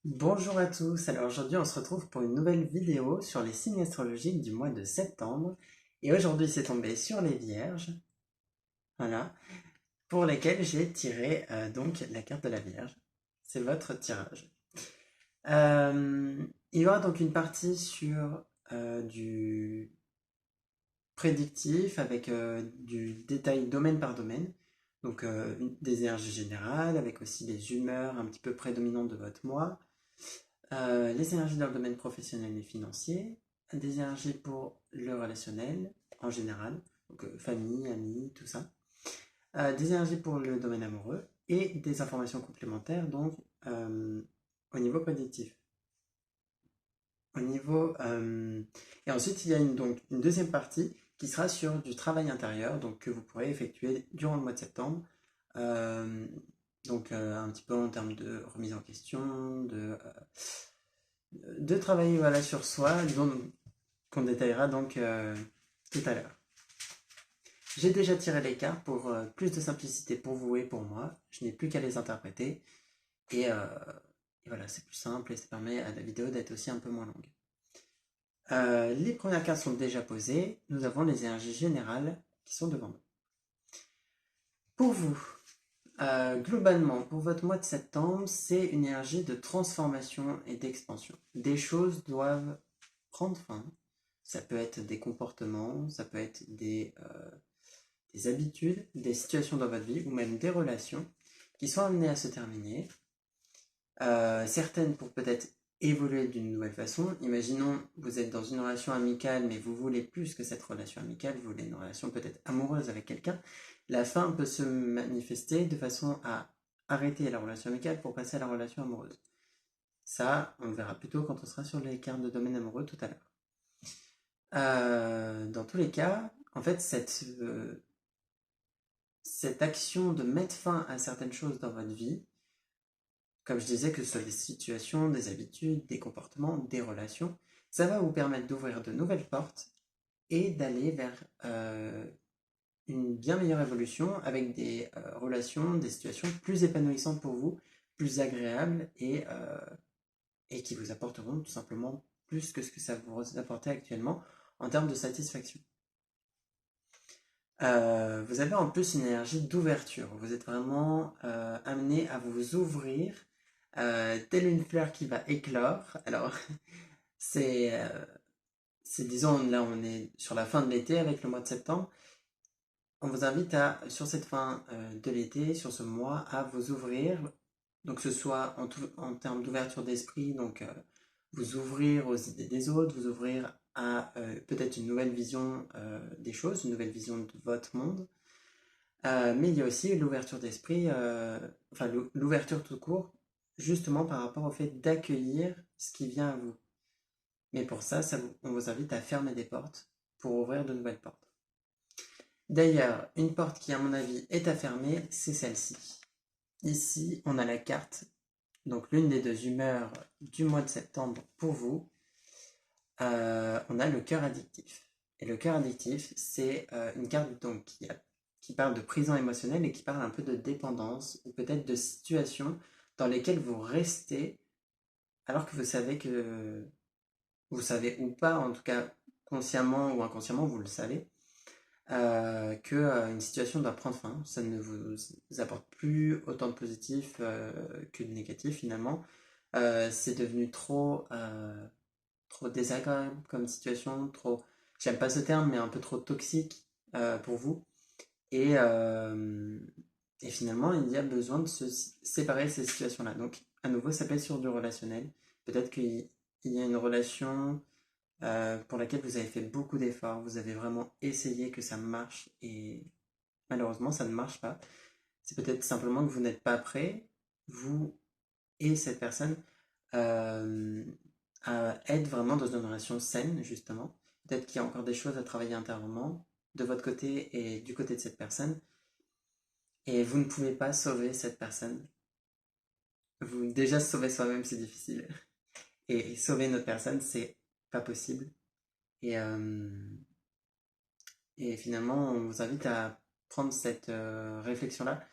Bonjour à tous, alors aujourd'hui on se retrouve pour une nouvelle vidéo sur les signes astrologiques du mois de septembre et aujourd'hui c'est tombé sur les Vierges, voilà, pour lesquels j'ai tiré donc la carte de la Vierge, c'est votre tirage. Il y aura donc une partie sur du prédictif avec du détail domaine par domaine, donc des énergies générales avec aussi les humeurs un petit peu prédominantes de votre mois. Les énergies dans le domaine professionnel et financier, des énergies pour le relationnel en général, donc famille, amis, tout ça, des énergies pour le domaine amoureux et des informations complémentaires donc au niveau prédictif. Au niveau, et ensuite il y a donc une deuxième partie qui sera sur du travail intérieur donc que vous pourrez effectuer durant le mois de septembre. Euh, un petit peu en termes de remise en question, de travailler voilà, sur soi, qu'on détaillera donc tout à l'heure. J'ai déjà tiré les cartes pour plus de simplicité pour vous et pour moi. Je n'ai plus qu'à les interpréter. Et voilà, c'est plus simple et ça permet à la vidéo d'être aussi un peu moins longue. Les premières cartes sont déjà posées. Nous avons les énergies générales qui sont devant nous. Pour vous, globalement, pour votre mois de septembre, c'est une énergie de transformation et d'expansion. Des choses doivent prendre fin. Ça peut être des comportements, ça peut être des habitudes, des situations dans votre vie ou même des relations qui sont amenées à se terminer. Certaines pour peut-être évoluer d'une nouvelle façon. Imaginons, vous êtes dans une relation amicale, mais vous voulez plus que cette relation amicale, vous voulez une relation peut-être amoureuse avec quelqu'un. La fin peut se manifester de façon à arrêter la relation amicale pour passer à la relation amoureuse. Ça, on le verra plutôt quand on sera sur les cartes de domaine amoureux tout à l'heure. Dans tous les cas, en fait, cette action de mettre fin à certaines choses dans votre vie, comme je disais, que ce soit des situations, des habitudes, des comportements, des relations, ça va vous permettre d'ouvrir de nouvelles portes et d'aller vers une bien meilleure évolution avec des relations, des situations plus épanouissantes pour vous, plus agréables et qui vous apporteront tout simplement plus que ce que ça vous apportait actuellement en termes de satisfaction. Vous avez en plus une énergie d'ouverture. Vous êtes vraiment amené à vous ouvrir, telle une fleur qui va éclore. Alors, c'est, euh, disons, là, on est sur la fin de l'été avec le mois de septembre. On vous invite sur cette fin de l'été, sur ce mois, à vous ouvrir. Donc, que ce soit en termes d'ouverture d'esprit, donc vous ouvrir aux idées des autres, vous ouvrir à peut-être une nouvelle vision des choses, une nouvelle vision de votre monde. Mais il y a aussi l'ouverture d'esprit, enfin l'ouverture tout court, justement par rapport au fait d'accueillir ce qui vient à vous. Mais pour ça, on vous invite à fermer des portes pour ouvrir de nouvelles portes. D'ailleurs, une porte qui, à mon avis, est à fermer, c'est celle-ci. Ici, on a la carte, donc l'une des deux humeurs du mois de septembre pour vous. On a le cœur addictif. Et le cœur addictif, c'est une carte donc, qui parle de prison émotionnelle et qui parle un peu de dépendance ou peut-être de situations dans lesquelles vous restez alors que vous savez ou pas, en tout cas consciemment ou inconsciemment, vous le savez, que une situation doit prendre fin. Ça ne vous apporte plus autant de positif que de négatif finalement. C'est devenu trop désagréable comme situation, trop, j'aime pas ce terme, mais un peu trop toxique pour vous. Et, euh, et finalement, il y a besoin de se séparer de ces situations-là. Donc, à nouveau, ça pèse sur du relationnel. Peut-être qu'il y a une relation pour laquelle vous avez fait beaucoup d'efforts, vous avez vraiment essayé que ça marche et malheureusement, ça ne marche pas. C'est peut-être simplement que vous n'êtes pas prêt, vous et cette personne, euh, à être vraiment dans une relation saine, justement. Peut-être qu'il y a encore des choses à travailler intérieurement, de votre côté et du côté de cette personne. Et vous ne pouvez pas sauver cette personne. Vous déjà sauver soi-même, c'est difficile. Et sauver une autre personne, c'est pas possible. Et, euh, et finalement, on vous invite à prendre cette réflexion-là,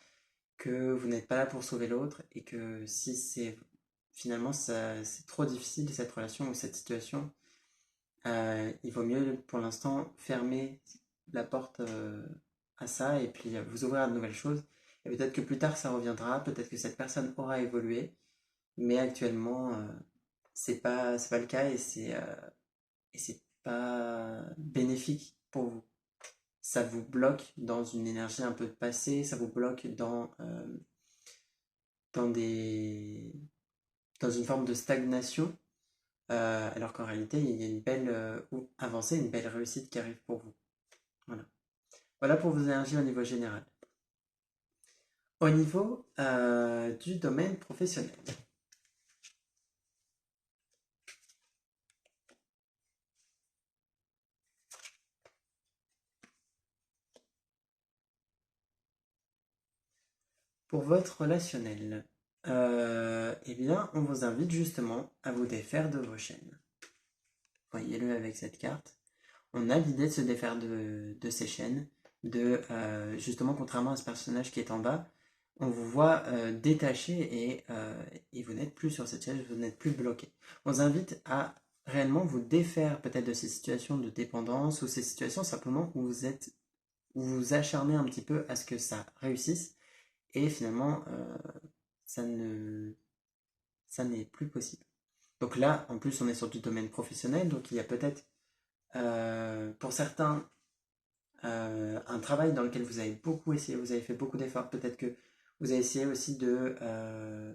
que vous n'êtes pas là pour sauver l'autre et que si c'est finalement c'est trop difficile cette relation ou cette situation. Il vaut mieux pour l'instant fermer la porte à ça et puis vous ouvrir à de nouvelles choses. Et peut-être que plus tard ça reviendra, peut-être que cette personne aura évolué, mais actuellement c'est pas le cas et c'est pas bénéfique pour vous. Ça vous bloque dans une énergie un peu passée, ça vous bloque dans des dans une forme de stagnation, alors qu'en réalité il y a une belle avancée, une belle réussite qui arrive pour vous. Voilà. Voilà pour vos énergies au niveau général. Au niveau du domaine professionnel. Pour votre relationnel, eh bien, on vous invite justement à vous défaire de vos chaînes. Voyez-le avec cette carte. On a l'idée de se défaire de ces chaînes, justement, contrairement à ce personnage qui est en bas, on vous voit détaché et vous n'êtes plus sur cette chaise, vous n'êtes plus bloqué. On vous invite à réellement vous défaire peut-être de ces situations de dépendance ou ces situations simplement où où vous vous acharnez un petit peu à ce que ça réussisse et finalement ça ne, ça n'est plus possible. Donc là, en plus, on est sur du domaine professionnel, donc il y a peut-être pour certains un travail dans lequel vous avez beaucoup essayé, vous avez fait beaucoup d'efforts, peut-être que vous avez essayé aussi de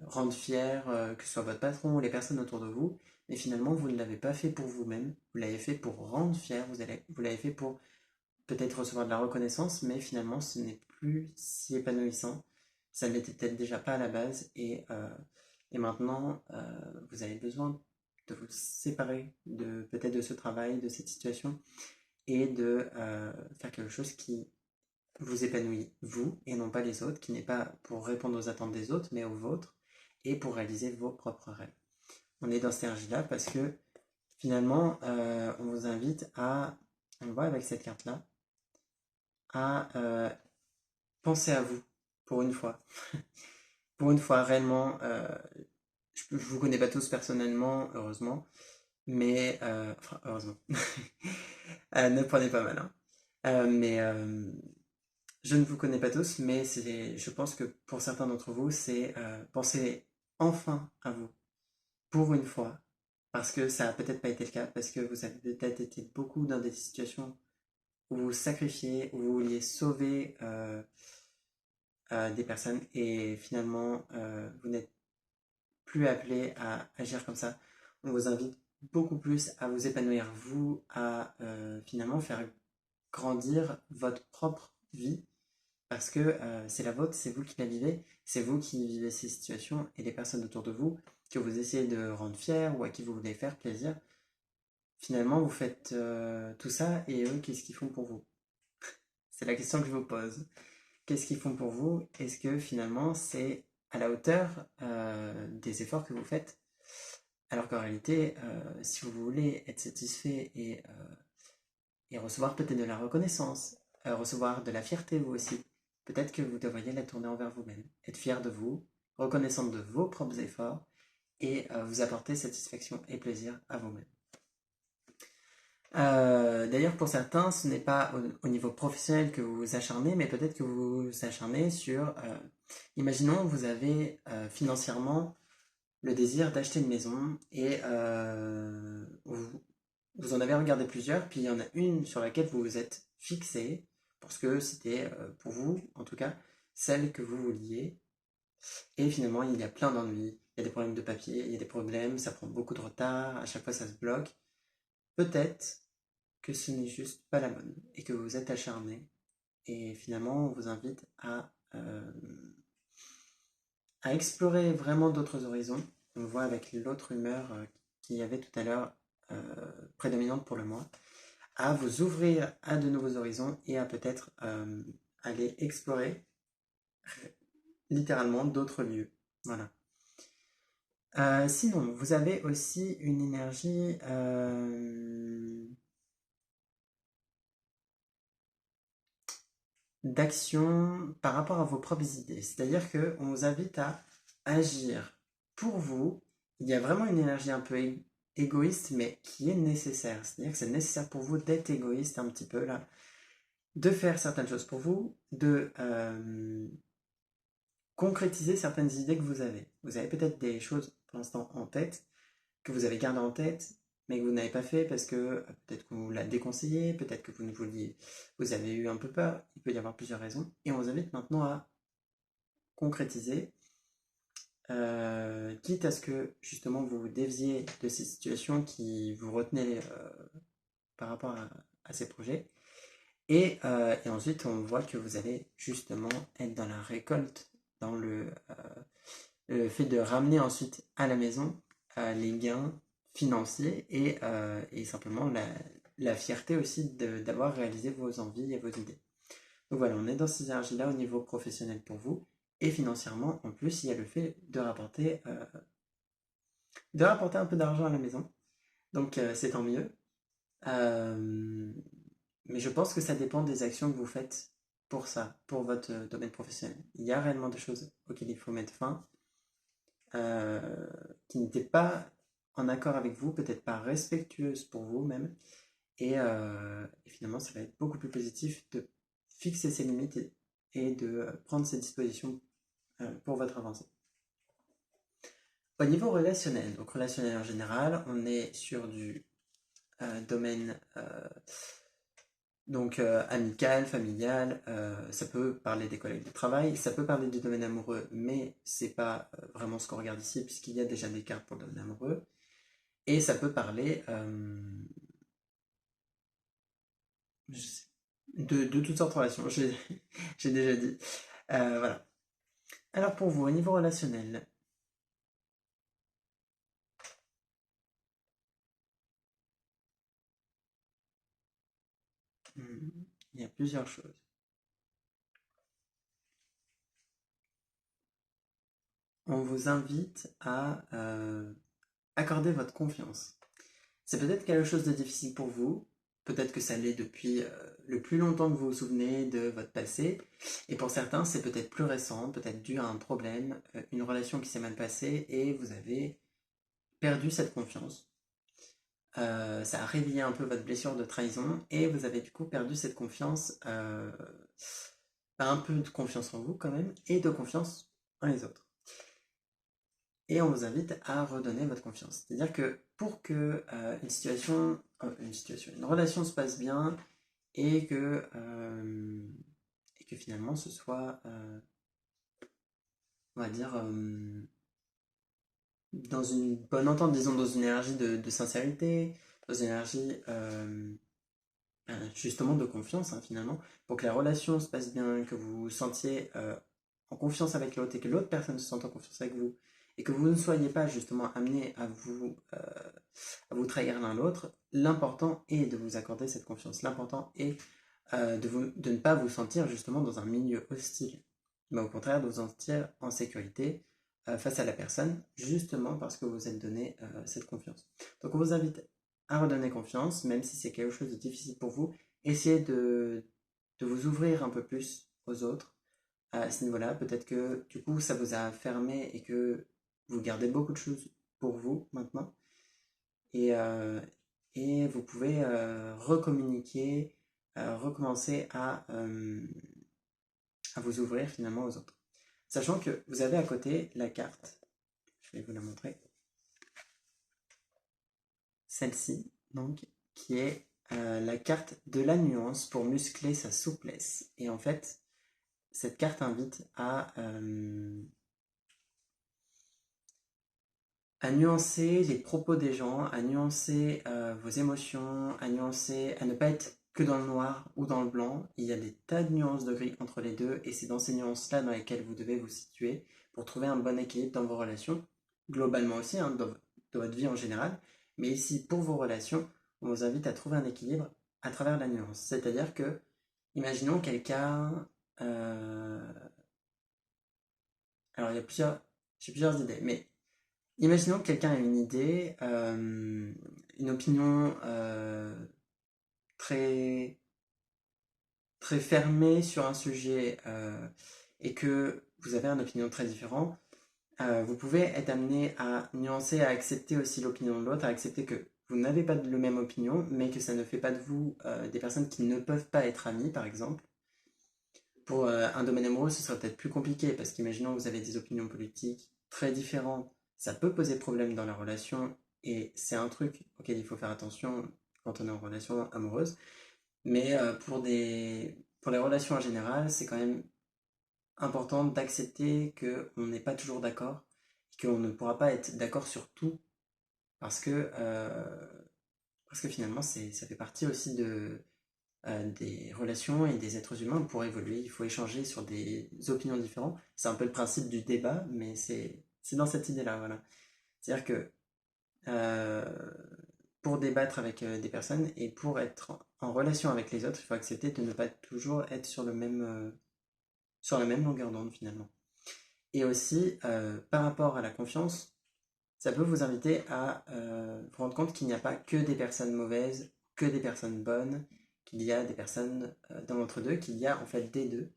rendre fier que ce soit votre patron ou les personnes autour de vous, mais finalement vous ne l'avez pas fait pour vous-même, vous l'avez fait pour rendre fier, vous l'avez fait pour peut-être recevoir de la reconnaissance, mais finalement ce n'est plus si épanouissant, ça ne l'était peut-être déjà pas à la base, et maintenant vous avez besoin de vous séparer peut-être de ce travail, de cette situation, et de faire quelque chose qui vous épanouit, vous, et non pas les autres, qui n'est pas pour répondre aux attentes des autres, mais aux vôtres, et pour réaliser vos propres rêves. On est dans cette énergie-là parce que finalement, on vous invite on le voit avec cette carte-là, à penser à vous, pour une fois. Pour une fois, réellement, je ne vous connais pas tous personnellement, heureusement, mais, enfin, heureusement, ne prenez pas mal, hein. Mais je ne vous connais pas tous, mais je pense que pour certains d'entre vous, c'est penser enfin à vous, pour une fois, parce que ça a peut-être pas été le cas, parce que vous avez peut-être été beaucoup dans des situations où vous vous sacrifiez, où vous vouliez sauver des personnes, et finalement, vous n'êtes plus appelé à agir comme ça. On vous invite beaucoup plus à vous épanouir, vous, à finalement faire grandir votre propre vie parce que c'est la vôtre, c'est vous qui la vivez, c'est vous qui vivez ces situations et les personnes autour de vous que vous essayez de rendre fiers ou à qui vous voulez faire plaisir. Finalement, vous faites tout ça et eux, qu'est-ce qu'ils font pour vous? C'est la question que je vous pose. Qu'est-ce qu'ils font pour vous? Est-ce que finalement c'est à la hauteur des efforts que vous faites? Alors qu'en réalité, si vous voulez être satisfait et recevoir peut-être de la reconnaissance, recevoir de la fierté vous aussi. Peut-être que vous devriez la tourner envers vous-même, être fier de vous, reconnaissant de vos propres efforts et vous apporter satisfaction et plaisir à vous-même. D'ailleurs, pour certains, ce n'est pas au niveau professionnel que vous vous acharnez, mais peut-être que vous vous acharnez sur... imaginons, vous avez financièrement le désir d'acheter une maison et vous en avez regardé plusieurs, puis il y en a une sur laquelle vous vous êtes fixé, parce que c'était, pour vous, en tout cas, celle que vous vouliez. Et finalement, il y a plein d'ennuis, il y a des problèmes de papier, il y a des problèmes, ça prend beaucoup de retard, à chaque fois ça se bloque. Peut-être que ce n'est juste pas la bonne, et que vous êtes acharné. Et finalement, on vous invite à explorer vraiment d'autres horizons. On le voit avec l'autre humeur qu'il y avait tout à l'heure, prédominante pour le mois, à vous ouvrir à de nouveaux horizons et à peut-être aller explorer littéralement d'autres lieux. Voilà. Sinon, vous avez aussi une énergie d'action par rapport à vos propres idées. C'est-à-dire qu'on vous invite à agir pour vous il y a vraiment une énergie un peu égoïste, mais qui est nécessaire. C'est-à-dire que c'est nécessaire pour vous d'être égoïste un petit peu là, de faire certaines choses pour vous, de concrétiser certaines idées que vous avez. Vous avez peut-être des choses pour l'instant en tête, que vous avez gardées en tête, mais que vous n'avez pas fait parce que peut-être qu'on vous l'a déconseillé, peut-être que vous ne vouliez, vous avez eu un peu peur, il peut y avoir plusieurs raisons, et on vous invite maintenant à concrétiser, quitte à ce que justement vous vous déviez de ces situations qui vous retenaient par rapport à ces projets. Et ensuite, on voit que vous allez justement être dans la récolte, dans le fait de ramener ensuite à la maison les gains financiers et simplement la fierté aussi d'avoir réalisé vos envies et vos idées. Donc voilà, on est dans ces énergies-là au niveau professionnel pour vous. Et financièrement, en plus, il y a le fait de rapporter un peu d'argent à la maison. Donc c'est tant mieux. Euh, mais je pense que ça dépend des actions que vous faites pour ça, pour votre domaine professionnel. Il y a réellement des choses auxquelles il faut mettre fin, euh, qui n'étaient pas en accord avec vous, peut-être pas respectueuses pour vous même. Et finalement, ça va être beaucoup plus positif de fixer ses limites et de prendre ses dispositions pour votre avancée. Au niveau relationnel, donc relationnel en général, on est sur du domaine donc amical, familial, ça peut parler des collègues de travail, ça peut parler du domaine amoureux, mais c'est pas vraiment ce qu'on regarde ici puisqu'il y a déjà des cartes pour le domaine amoureux. Et ça peut parler de toutes sortes de relations, j'ai déjà dit. Voilà. Alors pour vous, au niveau relationnel, il y a plusieurs choses. On vous invite à accorder votre confiance. C'est peut-être quelque chose de difficile pour vous, peut-être que ça l'est depuis le plus longtemps que vous vous souvenez de votre passé, et pour certains c'est peut-être plus récent, peut-être dû à un problème, une relation qui s'est mal passée, et vous avez perdu cette confiance. Ça a réveillé un peu votre blessure de trahison, et vous avez du coup perdu cette confiance, un peu de confiance en vous quand même, et de confiance en les autres. Et on vous invite à redonner votre confiance. C'est-à-dire que pour que une relation se passe bien et que finalement ce soit, on va dire, dans une bonne entente, disons dans une énergie de sincérité, dans une énergie justement de confiance finalement, pour que la relation se passe bien, que vous vous sentiez en confiance avec l'autre et que l'autre personne se sente en confiance avec vous et que vous ne soyez pas justement amené à vous trahir l'un l'autre, l'important est de vous accorder cette confiance. L'important est de ne pas vous sentir justement dans un milieu hostile, mais au contraire de vous sentir en sécurité face à la personne, justement parce que vous êtes donné cette confiance. Donc on vous invite à redonner confiance, même si c'est quelque chose de difficile pour vous. Essayez de vous ouvrir un peu plus aux autres à ce niveau-là. Peut-être que du coup ça vous a fermé et que vous gardez beaucoup de choses pour vous maintenant. Et, euh, et vous pouvez recommuniquer, recommencer à vous ouvrir finalement aux autres. Sachant que vous avez à côté la carte, je vais vous la montrer, celle-ci, donc, qui est la carte de la nuance pour muscler sa souplesse. Et en fait, cette carte invite à nuancer les propos des gens, à nuancer vos émotions, à nuancer, à ne pas être que dans le noir ou dans le blanc. Il y a des tas de nuances de gris entre les deux et c'est dans ces nuances-là dans lesquelles vous devez vous situer pour trouver un bon équilibre dans vos relations, globalement aussi, dans votre vie en général. Mais ici, pour vos relations, on vous invite à trouver un équilibre à travers la nuance. C'est-à-dire que, imaginons quelqu'un... alors, j'ai plusieurs idées, mais imaginons que quelqu'un a une idée, une opinion très, très fermée sur un sujet et que vous avez une opinion très différente. vous pouvez être amené à nuancer, à accepter aussi l'opinion de l'autre, à accepter que vous n'avez pas le même opinion, mais que ça ne fait pas de vous des personnes qui ne peuvent pas être amies, par exemple. Pour un domaine amoureux, ce serait peut-être plus compliqué, parce qu'imaginons que vous avez des opinions politiques très différentes, ça peut poser problème dans la relation, et c'est un truc auquel il faut faire attention quand on est en relation amoureuse. Mais pour les relations en général, c'est quand même important d'accepter qu'on n'est pas toujours d'accord, et qu'on ne pourra pas être d'accord sur tout, parce que, euh, parce que finalement, ça fait partie aussi des relations et des êtres humains. Pour évoluer, il faut échanger sur des opinions différentes. C'est un peu le principe du débat, mais c'est dans cette idée-là, voilà. C'est-à-dire que euh, pour débattre avec des personnes et pour être en relation avec les autres, il faut accepter de ne pas toujours être sur la même longueur d'onde finalement. Et aussi, par rapport à la confiance, ça peut vous inviter à vous rendre compte qu'il n'y a pas que des personnes mauvaises, que des personnes bonnes, qu'il y a des personnes dans l'entre-deux, qu'il y a en fait des deux,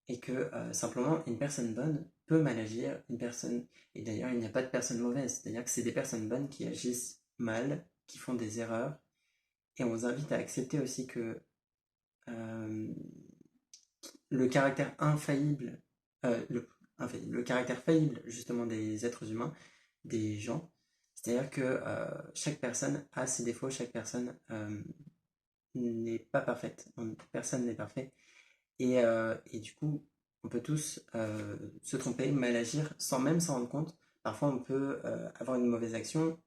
et que simplement une personne bonne peut mal agir, une personne... Et d'ailleurs, il n'y a pas de personnes mauvaises, c'est-à-dire que c'est des personnes bonnes qui agissent mal, qui font des erreurs, et on vous invite à accepter aussi que euh, le caractère infaillible, le caractère faillible justement des êtres humains, des gens, c'est-à-dire que chaque personne a ses défauts, chaque personne n'est pas parfaite, personne n'est parfait, et du coup, on peut tous se tromper, mal agir, sans même s'en rendre compte. Parfois, on peut avoir une mauvaise action.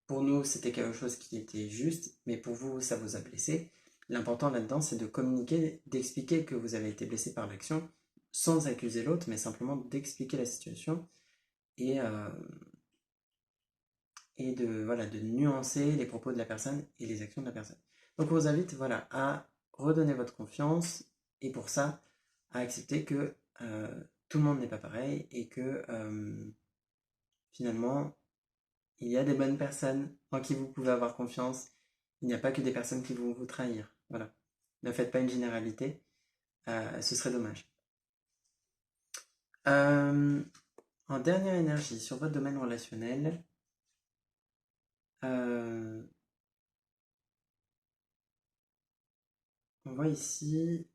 Pour nous, c'était quelque chose qui était juste, mais pour vous, ça vous a blessé. L'important là-dedans, c'est de communiquer, d'expliquer que vous avez été blessé par l'action, sans accuser l'autre, mais simplement d'expliquer la situation et, euh, et voilà, de nuancer les propos de la personne et les actions de la personne. Donc on vous invite voilà, à redonner votre confiance et pour ça, à accepter que tout le monde n'est pas pareil et que finalement, il y a des bonnes personnes en qui vous pouvez avoir confiance. Il n'y a pas que des personnes qui vont vous trahir. Voilà. Ne faites pas une généralité, ce serait dommage. Euh, En dernière énergie, sur votre domaine relationnel, euh, on voit ici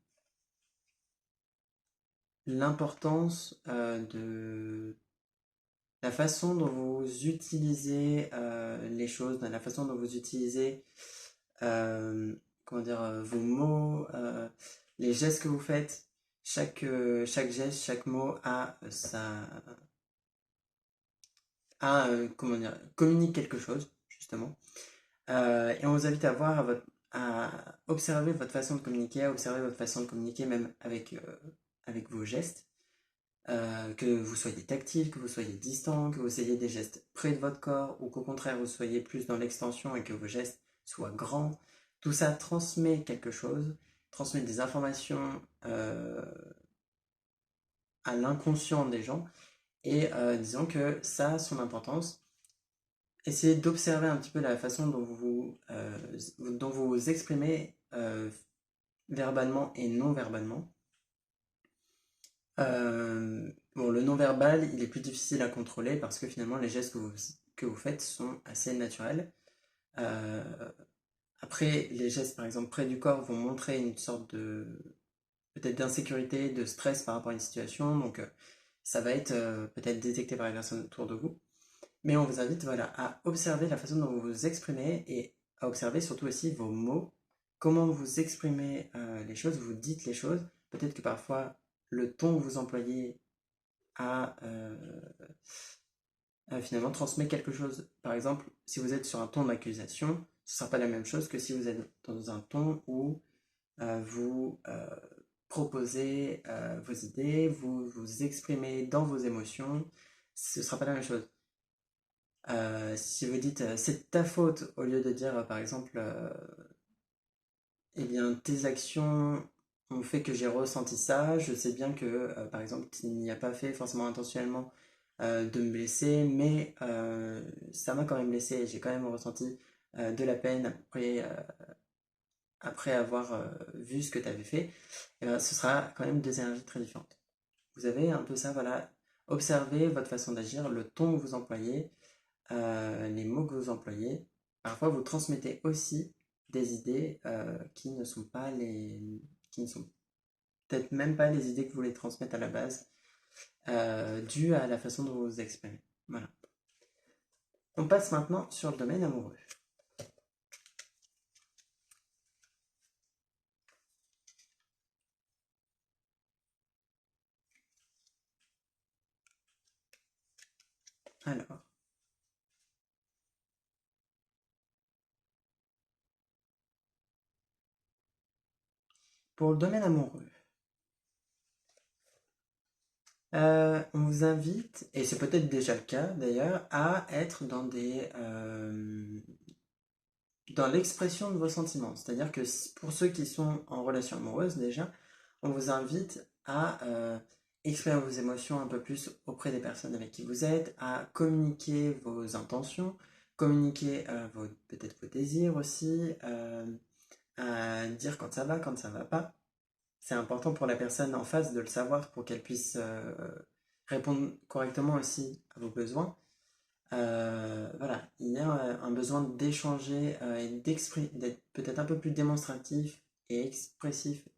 l'importance de la façon dont vous utilisez les choses, de la façon dont vous utilisez euh, comment dire, vos mots, les gestes que vous faites. Chaque geste, chaque mot comment dire, communique quelque chose, justement. Et on vous invite à voir, à observer votre façon de communiquer, à observer votre façon de communiquer même avec vos gestes. Que vous soyez tactile, que vous soyez distant, que vous ayez des gestes près de votre corps ou qu'au contraire vous soyez plus dans l'extension et que vos gestes soient grands. Tout ça transmet quelque chose, transmet des informations à l'inconscient des gens et disons que ça a son importance. Essayez d'observer un petit peu la façon dont vous vous exprimez verbalement et non verbalement. Bon, le non-verbal, il est plus difficile à contrôler parce que finalement, les gestes que vous faites sont assez naturels. Euh, Après, les gestes, par exemple, près du corps vont montrer une sorte de, peut-être d'insécurité, de stress par rapport à une situation. Donc, ça va être peut-être détecté par les personnes autour de vous. Mais on vous invite, voilà, à observer la façon dont vous vous exprimez et à observer surtout aussi vos mots, comment vous exprimez les choses, vous dites les choses. Peut-être que parfois, le ton que vous employez à finalement transmet quelque chose. Par exemple, si vous êtes sur un ton d'accusation, ce ne sera pas la même chose que si vous êtes dans un ton où vous proposez vos idées, vous vous exprimez dans vos émotions, ce ne sera pas la même chose. Si vous dites c'est de ta faute, au lieu de dire par exemple eh bien tes actions ont fait que j'ai ressenti ça, je sais bien que par exemple tu n'y as pas fait forcément intentionnellement de me blesser, mais ça m'a quand même blessé et j'ai quand même ressenti de la peine après avoir vu ce que tu avais fait, et ben, ce sera quand même deux énergies très différentes. Vous avez un peu ça, voilà, Observez votre façon d'agir, le ton que vous employez, les mots que vous employez. Parfois, vous transmettez aussi des idées qui ne sont pas qui ne sont peut-être même pas les idées que vous voulez transmettre à la base, dues à la façon dont vous vous exprimez. Voilà. On passe maintenant sur le domaine amoureux. Alors, pour le domaine amoureux, on vous invite, et c'est peut-être déjà le cas d'ailleurs, à être dans l'expression de vos sentiments. C'est-à-dire que pour ceux qui sont en relation amoureuse déjà, on vous invite à exprimer vos émotions un peu plus auprès des personnes avec qui vous êtes, à communiquer vos intentions, communiquer peut-être vos désirs aussi, à dire quand ça va pas. C'est important pour la personne en face de le savoir pour qu'elle puisse répondre correctement aussi à vos besoins. Voilà, il y a un besoin d'échanger et d'être peut-être un peu plus démonstratif et expressif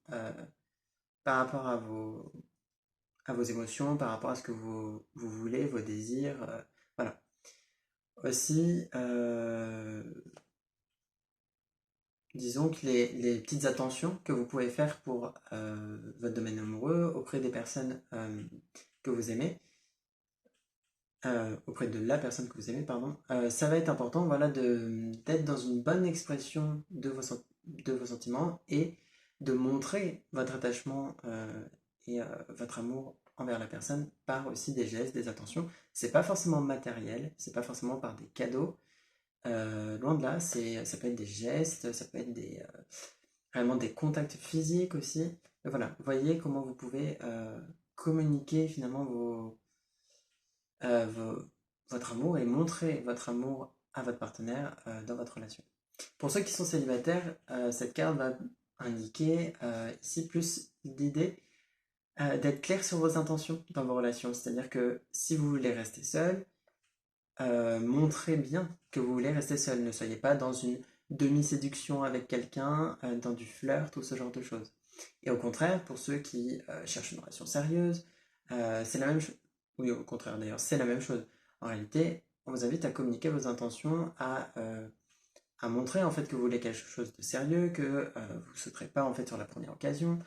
par rapport à vos émotions, par rapport à ce que vous voulez, vos désirs. Voilà. Aussi, disons que les petites attentions que vous pouvez faire pour votre domaine amoureux auprès des personnes que vous aimez, auprès de la personne que vous aimez, pardon, ça va être important, voilà, d'être dans une bonne expression de vos sentiments et de montrer votre attachement et votre amour envers la personne par aussi des gestes, des attentions. C'est pas forcément matériel, c'est pas forcément par des cadeaux. Loin de là, ça peut être des gestes, ça peut être vraiment des contacts physiques aussi. Et voilà, voyez comment vous pouvez communiquer finalement euh, vos- votre amour et montrer votre amour à votre partenaire dans votre relation. Pour ceux qui sont célibataires, cette carte va indiquer ici plus l'idée d'être clair sur vos intentions dans vos relations. C'est-à-dire que si vous voulez rester seul, montrez bien que vous voulez rester seul. Ne soyez pas dans une demi-séduction avec quelqu'un, dans du flirt ou ce genre de choses. Et au contraire, pour ceux qui cherchent une relation sérieuse, c'est la même chose. Oui, au contraire d'ailleurs, c'est la même chose. En réalité, on vous invite à communiquer vos intentions, à montrer en fait que vous voulez quelque chose de sérieux, que vous ne sauterez pas en fait sur la première occasion,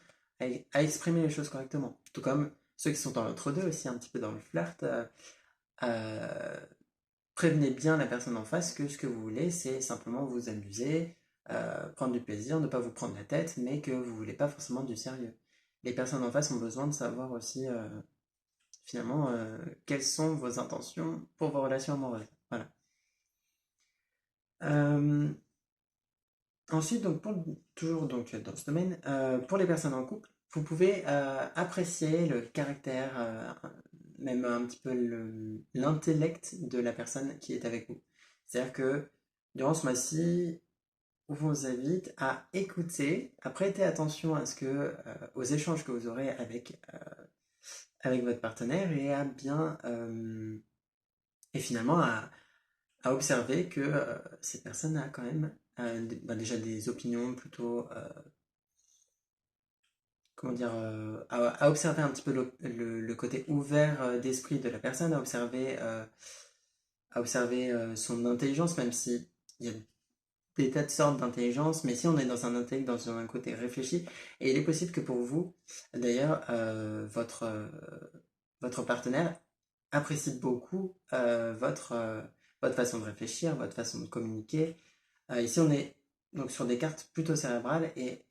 à exprimer les choses correctement. Tout comme ceux qui sont dans l'entre-deux aussi, un petit peu dans le flirt, euh, prévenez bien la personne en face que ce que vous voulez, c'est simplement vous amuser, prendre du plaisir, ne pas vous prendre la tête, mais que vous voulez pas forcément du sérieux. Les personnes en face ont besoin de savoir aussi, finalement, quelles sont vos intentions pour vos relations amoureuses. Voilà. Euh, Ensuite, donc toujours donc, dans ce domaine, pour les personnes en couple, vous pouvez apprécier le caractère, même un petit peu l'intellect de la personne qui est avec vous. C'est-à-dire que durant ce mois-ci, on vous invite à écouter, à prêter attention à aux échanges que vous aurez avec votre partenaire et à bien, et finalement à observer que cette personne a quand même déjà des opinions plutôt, comment dire, à observer un petit peu le côté ouvert d'esprit de la personne, à observer son intelligence, même si il y a des tas de sortes d'intelligence, mais si on est dans un intellect, dans un côté réfléchi, et il est possible que pour vous, d'ailleurs, votre partenaire apprécie beaucoup votre façon de réfléchir, votre façon de communiquer. Ici, on est donc sur des cartes plutôt cérébrales et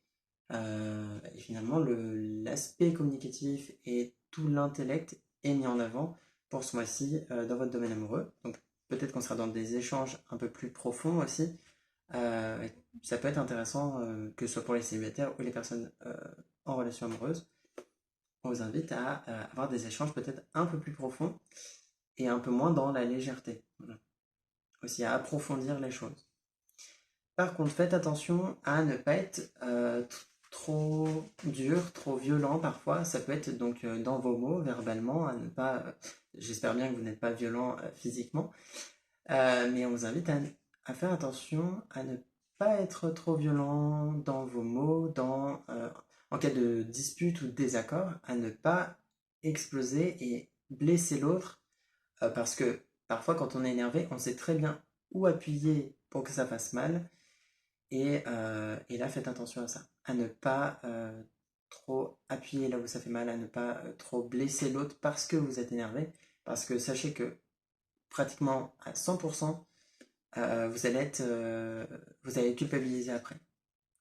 finalement, l'aspect communicatif et tout l'intellect est mis en avant pour ce mois-ci dans votre domaine amoureux. Donc peut-être qu'on sera dans des échanges un peu plus profonds aussi. Euh, Ça peut être intéressant, que ce soit pour les célibataires ou les personnes en relation amoureuse. On vous invite à avoir des échanges peut-être un peu plus profonds et un peu moins dans la légèreté. Voilà. Aussi à approfondir les choses. Par contre, faites attention à ne pas être trop dur, trop violent parfois. Ça peut être donc dans vos mots, verbalement, à ne pas J'espère bien que vous n'êtes pas violent physiquement, mais on vous invite à faire attention à ne pas être trop violent dans vos mots, en cas de dispute ou de désaccord, à ne pas exploser et blesser l'autre, parce que parfois quand on est énervé, on sait très bien où appuyer pour que ça fasse mal, et là faites attention à ça, à ne pas trop appuyer là où ça fait mal, à ne pas trop blesser l'autre parce que vous êtes énervé, parce que sachez que pratiquement à 100%, vous allez culpabiliser après.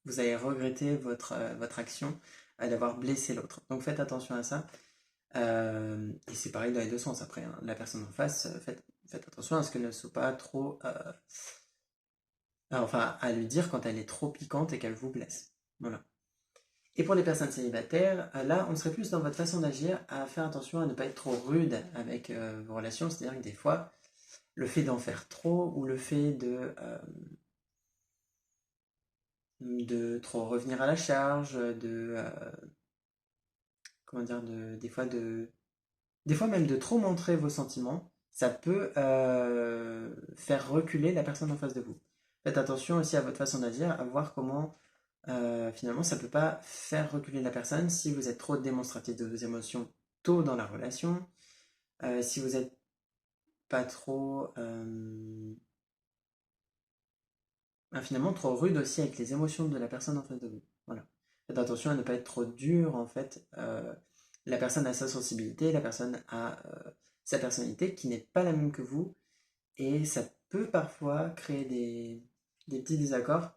Vous allez regretter votre action d'avoir blessé l'autre. Donc faites attention à ça. Et c'est pareil dans les deux sens après, hein. La personne en face, faites attention à ce qu'elle ne soit pas trop... enfin, à lui dire quand elle est trop piquante et qu'elle vous blesse. Voilà. Et pour les personnes célibataires, là, on serait plus dans votre façon d'agir à faire attention à ne pas être trop rude avec vos relations. C'est-à-dire que des fois, le fait d'en faire trop ou le fait de trop revenir à la charge, comment dire, des fois même de trop montrer vos sentiments, ça peut faire reculer la personne en face de vous. Faites attention aussi à votre façon d'agir, à voir comment finalement ça peut pas faire reculer la personne si vous êtes trop démonstratif de vos émotions tôt dans la relation, si vous êtes pas trop finalement trop rude aussi avec les émotions de la personne en face de vous. Voilà. Faites attention à ne pas être trop dur en fait. La personne a sa sensibilité, la personne a sa personnalité qui n'est pas la même que vous, et ça peut parfois créer des petits désaccords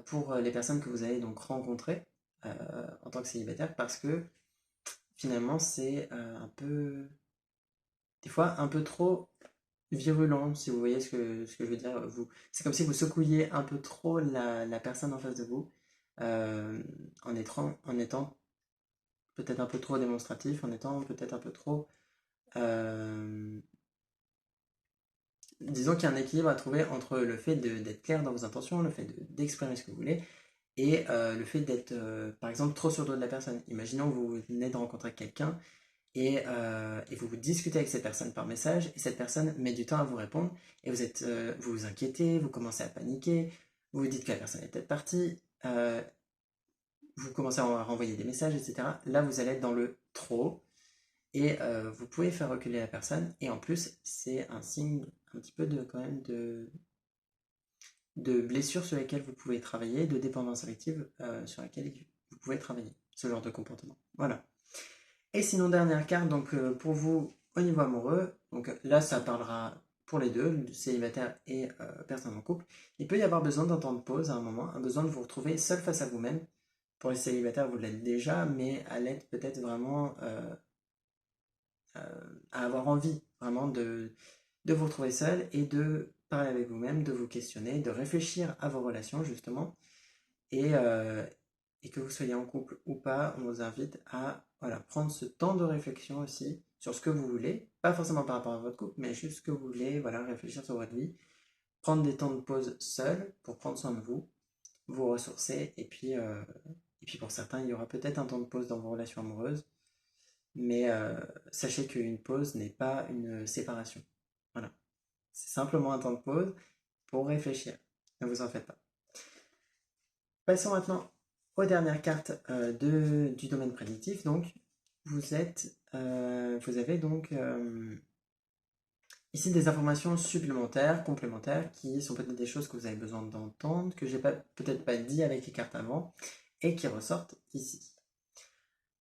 pour les personnes que vous allez donc rencontrer en tant que célibataire, parce que finalement c'est un peu, des fois un peu trop virulent, si vous voyez ce que je veux dire. C'est comme si vous secouiez un peu trop la personne en face de vous, euh, en étant peut-être un peu trop démonstratif, en étant peut-être un peu trop... euh, disons qu'il y a un équilibre à trouver entre le fait d'être clair dans vos intentions, le fait d'exprimer ce que vous voulez, et le fait d'être, par exemple, trop sur le dos de la personne. Imaginons que vous venez de rencontrer quelqu'un et vous discutez avec cette personne par message, et cette personne met du temps à vous répondre, et vous vous inquiétez, vous commencez à paniquer, vous vous dites que la personne est peut-être partie, vous commencez à renvoyer des messages, etc. Là, vous allez être dans le trop, et vous pouvez faire reculer la personne, et en plus, c'est un signe un petit peu quand même de blessures sur lesquelles vous pouvez travailler, de dépendance affective sur laquelle vous pouvez travailler, ce genre de comportement. Voilà. Et sinon, dernière carte, donc pour vous au niveau amoureux, donc là ça parlera pour les deux, célibataire et personne en couple. Il peut y avoir besoin d'un temps de pause à un moment, un besoin de vous retrouver seul face à vous-même. Pour les célibataires, vous l'êtes déjà, mais à l'être peut-être vraiment à avoir envie vraiment de vous retrouver seul et de parler avec vous-même, de vous questionner, de réfléchir à vos relations justement. Et que vous soyez en couple ou pas, on vous invite à voilà, prendre ce temps de réflexion aussi sur ce que vous voulez, pas forcément par rapport à votre couple, mais juste ce que vous voulez, voilà, réfléchir sur votre vie, prendre des temps de pause seul pour prendre soin de vous, vous ressourcer, et puis pour certains, il y aura peut-être un temps de pause dans vos relations amoureuses, mais sachez qu'une pause n'est pas une séparation. Voilà, c'est simplement un temps de pause pour réfléchir. Ne vous en faites pas. Passons maintenant aux dernières cartes du domaine prédictif. Donc, vous avez donc ici des informations supplémentaires, complémentaires, qui sont peut-être des choses que vous avez besoin d'entendre, que j'ai peut-être pas dit avec les cartes avant, et qui ressortent ici.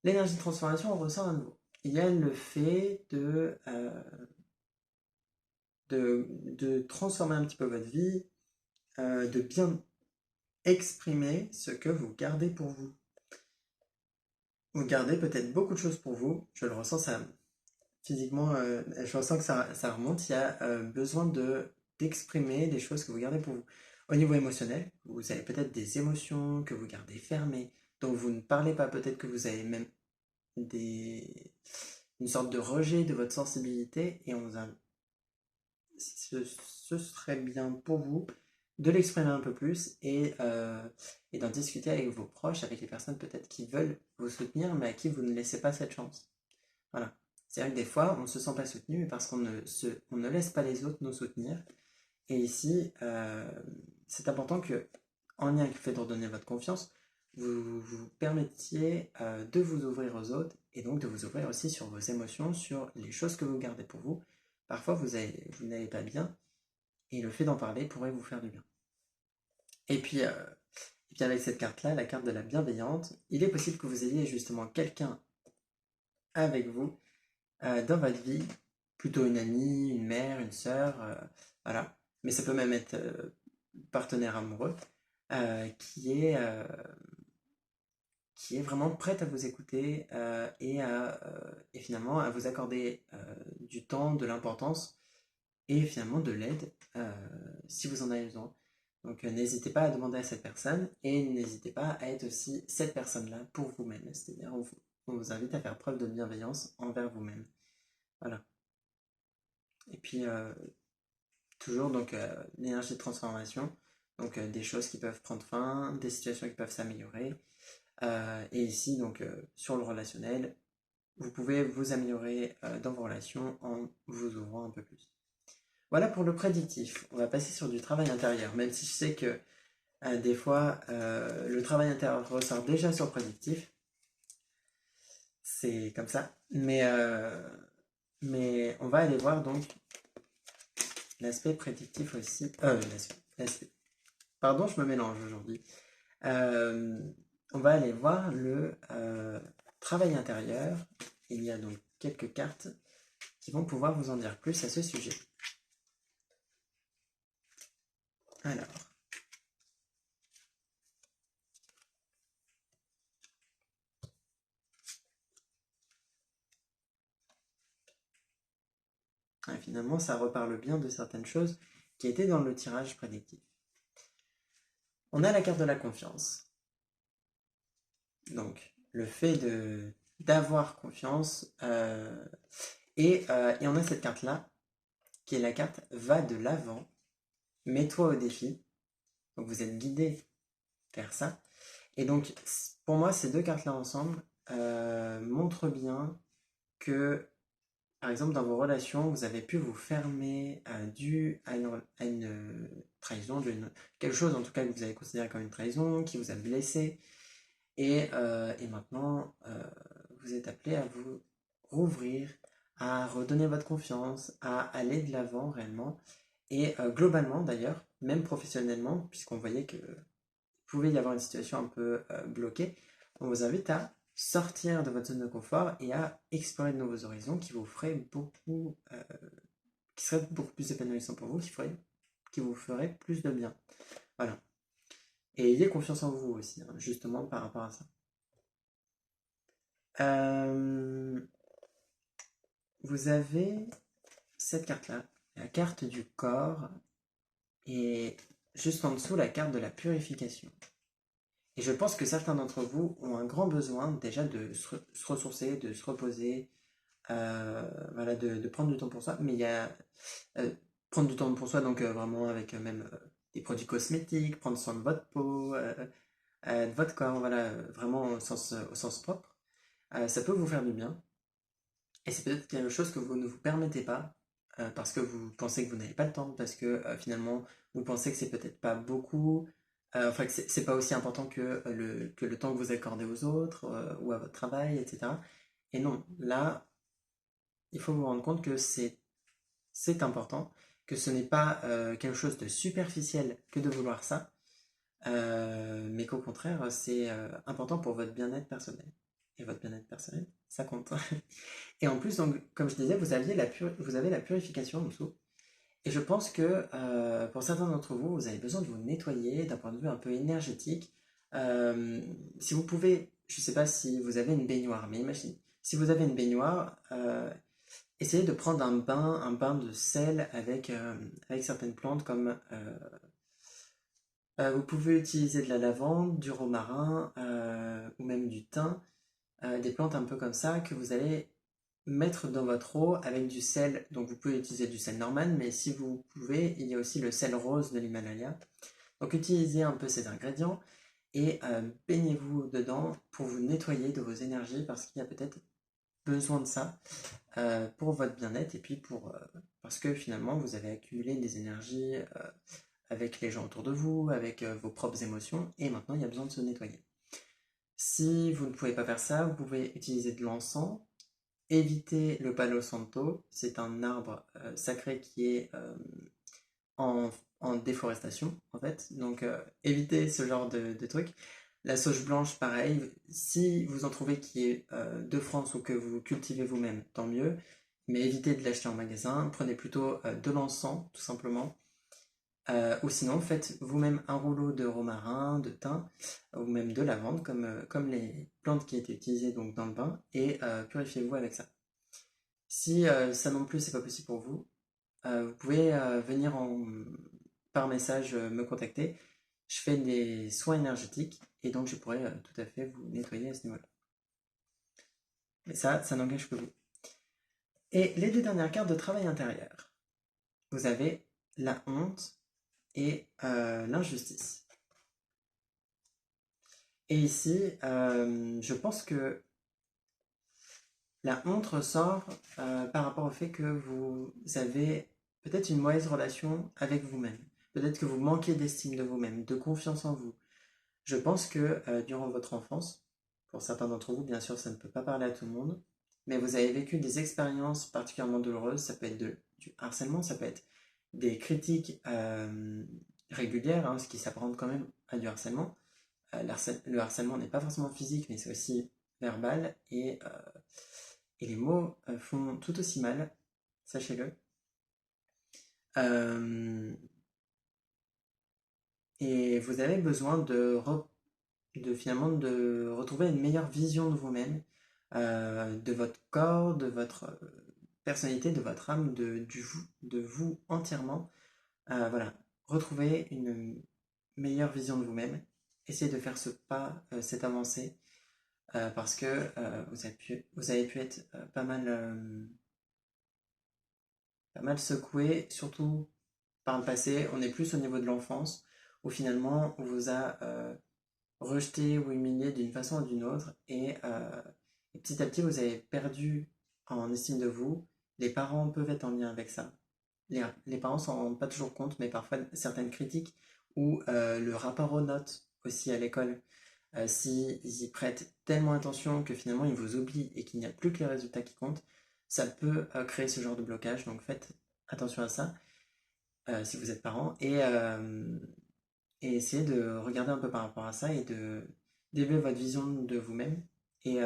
L'énergie de transformation, on ressort à nouveau. Il y a le fait de transformer un petit peu votre vie, de bien exprimer ce que vous gardez pour vous. Vous gardez peut-être beaucoup de choses pour vous. Je le ressens, ça, physiquement, je ressens que ça remonte. Il y a besoin d'exprimer des choses que vous gardez pour vous. Au niveau émotionnel, vous avez peut-être des émotions que vous gardez fermées, dont vous ne parlez pas. Peut-être que vous avez même une sorte de rejet de votre sensibilité, et ce serait bien pour vous de l'exprimer un peu plus et d'en discuter avec vos proches, avec les personnes peut-être qui veulent vous soutenir, mais à qui vous ne laissez pas cette chance. Voilà. C'est vrai que des fois, on ne se sent pas soutenu parce on ne laisse pas les autres nous soutenir. Et ici, c'est important que, en lien avec le fait de redonner votre confiance, vous vous permettiez de vous ouvrir aux autres et donc de vous ouvrir aussi sur vos émotions, sur les choses que vous gardez pour vous. Parfois, vous n'allez pas bien et le fait d'en parler pourrait vous faire du bien. Et puis, euh, et puis avec cette carte-là, la carte de la bienveillante, il est possible que vous ayez justement quelqu'un avec vous dans votre vie, plutôt une amie, une mère, une sœur, voilà. Mais ça peut même être partenaire amoureux, euh, qui est, euh, qui est vraiment prête à vous écouter et finalement à vous accorder du temps, de l'importance et finalement de l'aide si vous en avez besoin. Donc n'hésitez pas à demander à cette personne et n'hésitez pas à être aussi cette personne-là pour vous-même. C'est-à-dire on vous invite à faire preuve de bienveillance envers vous-même. Voilà. Et puis toujours donc l'énergie de transformation, donc des choses qui peuvent prendre fin, des situations qui peuvent s'améliorer. Et ici donc sur le relationnel, vous pouvez vous améliorer dans vos relations en vous ouvrant un peu plus. Voilà pour le prédictif. On va passer sur du travail intérieur, même si je sais que des fois le travail intérieur ressort déjà sur le prédictif. C'est comme ça. Mais on va aller voir donc l'aspect prédictif aussi. Pardon, je me mélange aujourd'hui. Euh, on va aller voir le travail intérieur. Il y a donc quelques cartes qui vont pouvoir vous en dire plus à ce sujet. Alors, finalement, ça reparle bien de certaines choses qui étaient dans le tirage prédictif. On a la carte de la confiance. Donc, le fait d'avoir confiance. Et on a cette carte-là, qui est la carte va de l'avant, mets-toi au défi. Donc, vous êtes guidé vers ça. Et donc, pour moi, ces deux cartes-là ensemble montrent bien que, par exemple, dans vos relations, vous avez pu vous fermer dû à une trahison, quelque chose en tout cas que vous avez considéré comme une trahison, qui vous a blessé. Et maintenant, vous êtes appelé à vous rouvrir, à redonner votre confiance, à aller de l'avant réellement. Et globalement d'ailleurs, même professionnellement, puisqu'on voyait que pouvait y avoir une situation un peu bloquée, on vous invite à sortir de votre zone de confort et à explorer de nouveaux horizons qui vous feraient qui seraient beaucoup plus épanouissants pour vous, qui vous feraient plus de bien. Voilà. Et ayez confiance en vous aussi, hein, justement par rapport à ça. Euh, vous avez cette carte-là, la carte du corps, et juste en dessous, la carte de la purification. Et je pense que certains d'entre vous ont un grand besoin déjà de se ressourcer, de se reposer, voilà, de prendre du temps pour soi. Mais il y a euh, prendre du temps pour soi, donc vraiment avec même des produits cosmétiques, prendre soin de votre peau, de votre corps, voilà, vraiment au sens propre. Ça peut vous faire du bien. Et c'est peut-être quelque chose que vous ne vous permettez pas parce que vous pensez que vous n'avez pas le temps, parce que finalement vous pensez que c'est peut-être pas beaucoup, enfin que c'est pas aussi important que le temps que vous accordez aux autres ou à votre travail, etc. Et non, là, il faut vous rendre compte que c'est important, que ce n'est pas quelque chose de superficiel que de vouloir ça, mais qu'au contraire, c'est important pour votre bien-être personnel. Et votre bien-être personnel, ça compte. Et en plus, donc, comme je disais, vous avez la purification en dessous. Et je pense que pour certains d'entre vous, vous avez besoin de vous nettoyer d'un point de vue un peu énergétique. Si vous pouvez, je ne sais pas si vous avez une baignoire, mais imagine, si vous avez une baignoire, essayez de prendre un bain de sel avec certaines plantes comme vous pouvez utiliser de la lavande, du romarin ou même du thym, des plantes un peu comme ça que vous allez mettre dans votre eau avec du sel. Donc vous pouvez utiliser du sel normal, mais si vous pouvez, il y a aussi le sel rose de l'Himalaya. Donc utilisez un peu ces ingrédients et baignez-vous dedans pour vous nettoyer de vos énergies parce qu'il y a peut-être besoin de ça pour votre bien-être et puis parce que finalement vous avez accumulé des énergies avec les gens autour de vous, avec vos propres émotions et maintenant il y a besoin de se nettoyer. Si vous ne pouvez pas faire ça, vous pouvez utiliser de l'encens. Évitez le palo santo, c'est un arbre sacré qui est en, en déforestation en fait, donc évitez ce genre de trucs. La sauge blanche, pareil, si vous en trouvez qui est de France ou que vous cultivez vous-même, tant mieux, mais évitez de l'acheter en magasin, prenez plutôt de l'encens tout simplement. Ou sinon, faites vous-même un rouleau de romarin, de thym, ou même de lavande, comme les plantes qui étaient utilisées donc, dans le bain, et purifiez-vous avec ça. Si ça non plus c'est pas possible pour vous, vous pouvez venir par message me contacter. Je fais des soins énergétiques et donc je pourrais tout à fait vous nettoyer à ce niveau-là. Mais ça n'engage que vous. Et les deux dernières cartes de travail intérieur. Vous avez la honte et l'injustice. Et ici, je pense que la honte ressort par rapport au fait que vous avez peut-être une mauvaise relation avec vous-même. Peut-être que vous manquez d'estime de vous-même, de confiance en vous. Je pense que durant votre enfance, pour certains d'entre vous, bien sûr, ça ne peut pas parler à tout le monde, mais vous avez vécu des expériences particulièrement douloureuses. Ça peut être du harcèlement, ça peut être des critiques régulières, hein, ce qui s'apparente quand même à du harcèlement. Le harcèlement n'est pas forcément physique, mais c'est aussi verbal, et les mots font tout aussi mal, sachez-le. Euh, et vous avez besoin finalement de retrouver une meilleure vision de vous-même, de votre corps, de votre personnalité, de votre âme, de vous entièrement. Voilà, retrouver une meilleure vision de vous-même. Essayez de faire ce pas, cette avancée, parce que vous avez pu être pas mal secoué, surtout par le passé. On est plus au niveau de l'enfance, où finalement on vous a rejeté ou humilié d'une façon ou d'une autre, et petit à petit vous avez perdu en estime de vous. Les parents peuvent être en lien avec ça. Les parents s'en rendent pas toujours compte, mais parfois certaines critiques ou le rapport aux notes aussi à l'école, s'ils y prêtent tellement attention que finalement ils vous oublient et qu'il n'y a plus que les résultats qui comptent, ça peut créer ce genre de blocage. Donc faites attention à ça si vous êtes parent et essayez de regarder un peu par rapport à ça et d'élever votre vision de vous-même et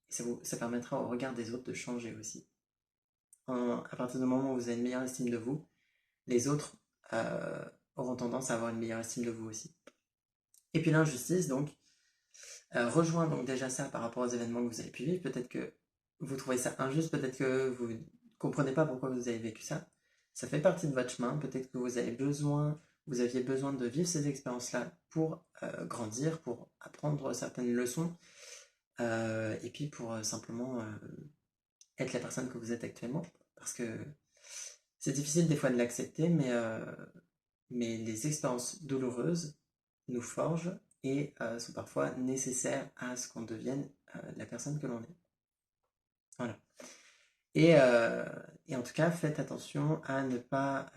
ça permettra au regard des autres de changer aussi. À partir du moment où vous avez une meilleure estime de vous, les autres auront tendance à avoir une meilleure estime de vous aussi. Et puis l'injustice, donc, rejoint donc déjà ça par rapport aux événements que vous avez pu vivre. Peut-être que vous trouvez ça injuste, peut-être que vous ne comprenez pas pourquoi vous avez vécu ça. Ça fait partie de votre chemin, peut-être que vous aviez besoin de vivre ces expériences-là pour grandir, pour apprendre certaines leçons, et puis pour simplement être la personne que vous êtes actuellement. Parce que c'est difficile des fois de l'accepter, mais les expériences douloureuses nous forgent et sont parfois nécessaires à ce qu'on devienne la personne que l'on est. Voilà. Et en tout cas, faites attention à ne pas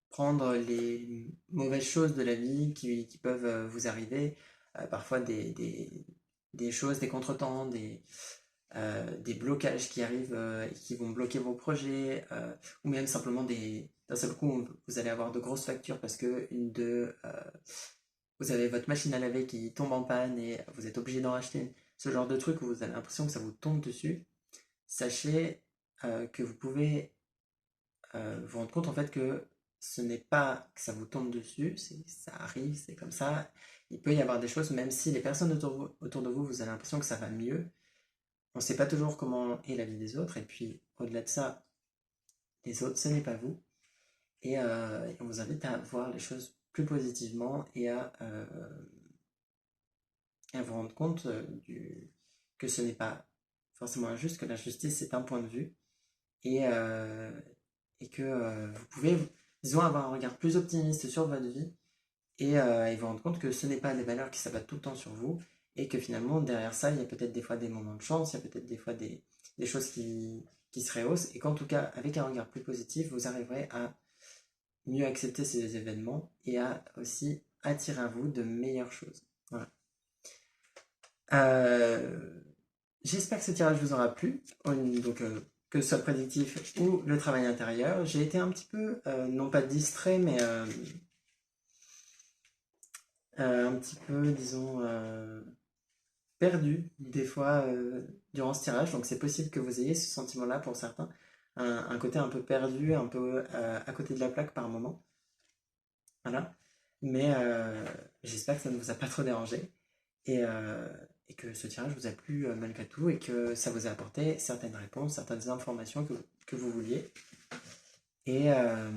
prendre les mauvaises choses de la vie qui peuvent vous arriver, parfois des choses, des contretemps, des blocages qui arrivent et qui vont bloquer vos projets, ou même simplement d'un seul coup, vous allez avoir de grosses factures parce que vous avez votre machine à laver qui tombe en panne et vous êtes obligé d'en racheter. Ce genre de truc où vous avez l'impression que ça vous tombe dessus, sachez que vous pouvez vous rendre compte en fait que ce n'est pas que ça vous tombe dessus, ça arrive, c'est comme ça. Il peut y avoir des choses, même si les personnes autour de vous, vous avez l'impression que ça va mieux, on ne sait pas toujours comment est la vie des autres, et puis au-delà de ça, les autres, ce n'est pas vous. Et on vous invite à voir les choses plus positivement et à vous rendre compte que ce n'est pas forcément injuste, que l'injustice c'est un point de vue, et, euh, et que vous pouvez, disons, avoir un regard plus optimiste sur votre vie et vous rendre compte que ce n'est pas des valeurs qui s'abattent tout le temps sur vous, et que finalement, derrière ça, il y a peut-être des fois des moments de chance, il y a peut-être des fois des choses qui se rehaussent, et qu'en tout cas, avec un regard plus positif, vous arriverez à mieux accepter ces événements et à aussi attirer à vous de meilleures choses. Voilà. Euh, J'espère que ce tirage vous aura plu, donc que ce soit le prédictif ou le travail intérieur. J'ai été un petit peu, non pas distrait, mais un petit peu, disons, perdu des fois durant ce tirage. Donc c'est possible que vous ayez ce sentiment-là pour certains, un côté un peu perdu, un peu à côté de la plaque par moment. Voilà. Mais j'espère que ça ne vous a pas trop dérangé et, euh, et que ce tirage vous a plu malgré tout et que ça vous a apporté certaines réponses, certaines informations que vous vouliez. Et, euh,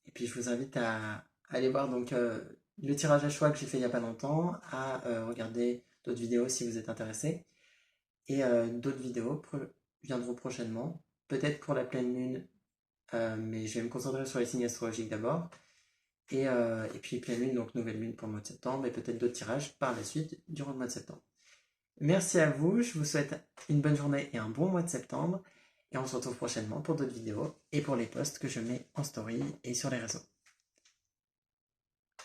et puis je vous invite à aller voir donc le tirage à choix que j'ai fait il n'y a pas longtemps, à regarder d'autres vidéos si vous êtes intéressé. Et d'autres vidéos viendront prochainement, peut-être pour la pleine lune, mais je vais me concentrer sur les signes astrologiques d'abord. Et puis pleine lune, donc nouvelle lune pour le mois de septembre, et peut-être d'autres tirages par la suite durant le mois de septembre. Merci à vous, je vous souhaite une bonne journée et un bon mois de septembre. Et on se retrouve prochainement pour d'autres vidéos et pour les posts que je mets en story et sur les réseaux.